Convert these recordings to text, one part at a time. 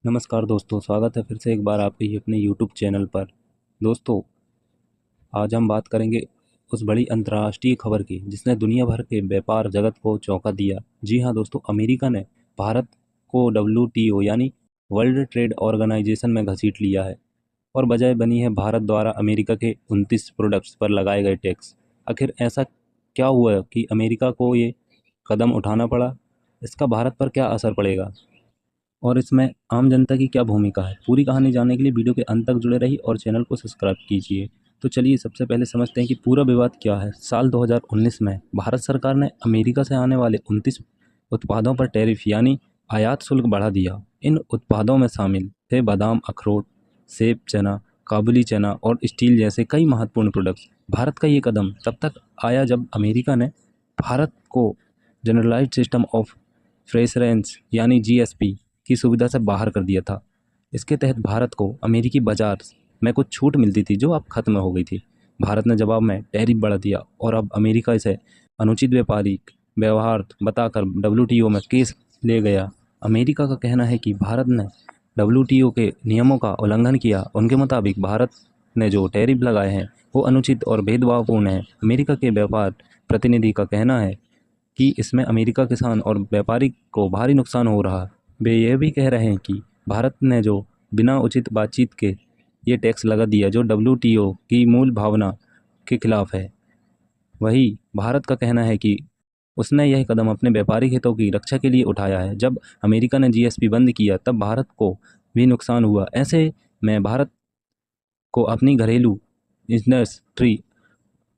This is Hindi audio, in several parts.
नमस्कार दोस्तों, स्वागत है फिर से एक बार आपके ही अपने यूट्यूब चैनल पर। दोस्तों, आज हम बात करेंगे उस बड़ी अंतर्राष्ट्रीय खबर की जिसने दुनिया भर के व्यापार जगत को चौंका दिया। जी हाँ दोस्तों, अमेरिका ने भारत को WTO यानी वर्ल्ड ट्रेड ऑर्गेनाइजेशन में घसीट लिया है और वजह बनी है भारत द्वारा अमेरिका के 29 प्रोडक्ट्स पर लगाए गए टैक्स। आखिर ऐसा क्या हुआ कि अमेरिका को ये कदम उठाना पड़ा? इसका भारत पर क्या असर पड़ेगा और इसमें आम जनता की क्या भूमिका है? पूरी कहानी जानने के लिए वीडियो के अंत तक जुड़े रहिए और चैनल को सब्सक्राइब कीजिए। तो चलिए सबसे पहले समझते हैं कि पूरा विवाद क्या है। साल 2019 में भारत सरकार ने अमेरिका से आने वाले 29 उत्पादों पर टैरिफ यानी आयात शुल्क बढ़ा दिया। इन उत्पादों में शामिल थे बादाम, अखरोट, सेब, चना, काबुली चना और स्टील जैसे कई महत्वपूर्ण प्रोडक्ट्स। भारत का ये कदम तब तक आया जब अमेरिका ने भारत को जनरलाइज्ड सिस्टम ऑफ प्रेफरेंस यानी GSP की सुविधा से बाहर कर दिया था। इसके तहत भारत को अमेरिकी बाजार में कुछ छूट मिलती थी जो अब खत्म हो गई थी। भारत ने जवाब में टैरिफ बढ़ा दिया और अब अमेरिका इसे अनुचित व्यापारिक व्यवहार बताकर WTO में केस ले गया। अमेरिका का कहना है कि भारत ने WTO के नियमों का उल्लंघन किया। उनके मुताबिक भारत ने जो टैरिफ लगाए हैं वो अनुचित और भेदभावपूर्ण है। अमेरिका के व्यापार प्रतिनिधि का कहना है कि इसमें अमेरिका किसान और व्यापारी को भारी नुकसान हो रहा है। वे यह भी कह रहे हैं कि भारत ने जो बिना उचित बातचीत के ये टैक्स लगा दिया जो WTO की मूल भावना के खिलाफ है। वही भारत का कहना है कि उसने यह कदम अपने व्यापारिक हितों की रक्षा के लिए उठाया है। जब अमेरिका ने GSP बंद किया तब भारत को भी नुकसान हुआ। ऐसे में भारत को अपनी घरेलू इंडस्ट्री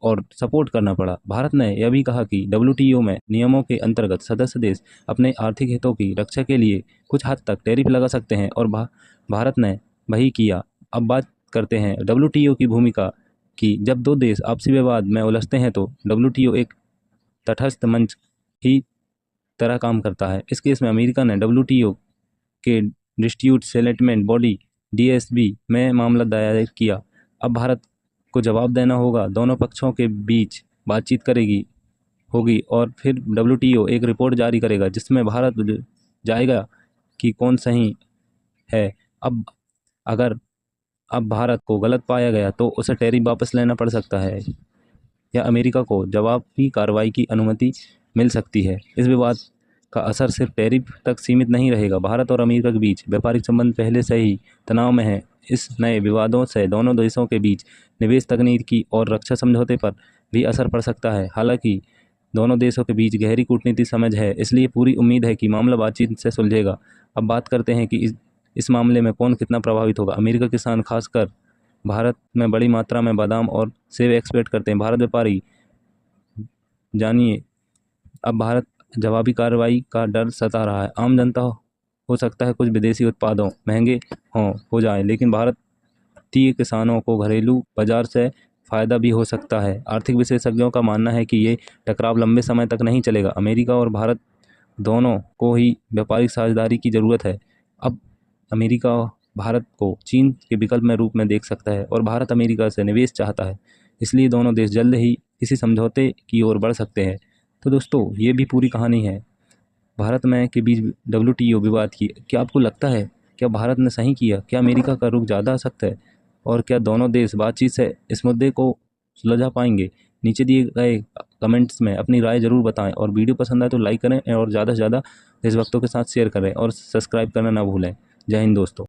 और सपोर्ट करना पड़ा। भारत ने यह भी कहा कि WTO में नियमों के अंतर्गत सदस्य देश अपने आर्थिक हितों की रक्षा के लिए कुछ हद तक टैरिफ लगा सकते हैं और भारत ने वही किया। अब बात करते हैं WTO की भूमिका की। जब दो देश आपसी विवाद में उलझते हैं तो WTO एक तटस्थ मंच की तरह काम करता है। इस केस में अमेरिका ने WTO के डिस्प्यूट सेटलमेंट बॉडी DSB में मामला दायर किया। अब भारत को जवाब देना होगा। दोनों पक्षों के बीच बातचीत करेगी होगी और फिर WTO एक रिपोर्ट जारी करेगा जिसमें भारत जाएगा कि कौन सही है। अब अगर अब भारत को गलत पाया गया तो उसे टैरिफ वापस लेना पड़ सकता है या अमेरिका को जवाबी कार्रवाई की अनुमति मिल सकती है। इस विवाद का असर सिर्फ टैरिफ तक सीमित नहीं रहेगा। भारत और अमेरिका के बीच व्यापारिक संबंध पहले से ही तनाव में है। इस नए विवादों से दोनों देशों के बीच निवेश, तकनीकी और रक्षा समझौते पर भी असर पड़ सकता है। हालांकि दोनों देशों के बीच गहरी कूटनीतिक समझ है, इसलिए पूरी उम्मीद है कि मामला बातचीत से सुलझेगा। अब बात करते हैं कि इस मामले में कौन कितना प्रभावित होगा। अमेरिका किसान खासकर भारत में बड़ी मात्रा में बादाम और सेब एक्सपोर्ट करते हैं। भारत व्यापारी जानिए, अब भारत जवाबी कार्रवाई का डर सता रहा है। आम जनता हो सकता है कुछ विदेशी उत्पादों महंगे हो जाए, लेकिन भारतीय किसानों को घरेलू बाजार से फ़ायदा भी हो सकता है। आर्थिक विशेषज्ञों का मानना है कि ये टकराव लंबे समय तक नहीं चलेगा। अमेरिका और भारत दोनों को ही व्यापारिक साझेदारी की ज़रूरत है। अब अमेरिका भारत को चीन के विकल्प में रूप में देख सकता है और भारत अमेरिका से निवेश चाहता है, इसलिए दोनों देश जल्द ही किसी समझौते की ओर बढ़ सकते हैं। तो दोस्तों, ये भी पूरी कहानी है भारत में के बीच WTO विवाद की। क्या आपको लगता है, क्या भारत ने सही किया? क्या अमेरिका का रुख ज़्यादा सख्त है? और क्या दोनों देश बातचीत से इस मुद्दे को सुलझा पाएंगे? नीचे दिए गए कमेंट्स में अपनी राय ज़रूर बताएं और वीडियो पसंद आए तो लाइक करें और ज़्यादा से ज़्यादा देशभक्तों के साथ शेयर करें और सब्सक्राइब करना ना भूलें। जय हिंद दोस्तों।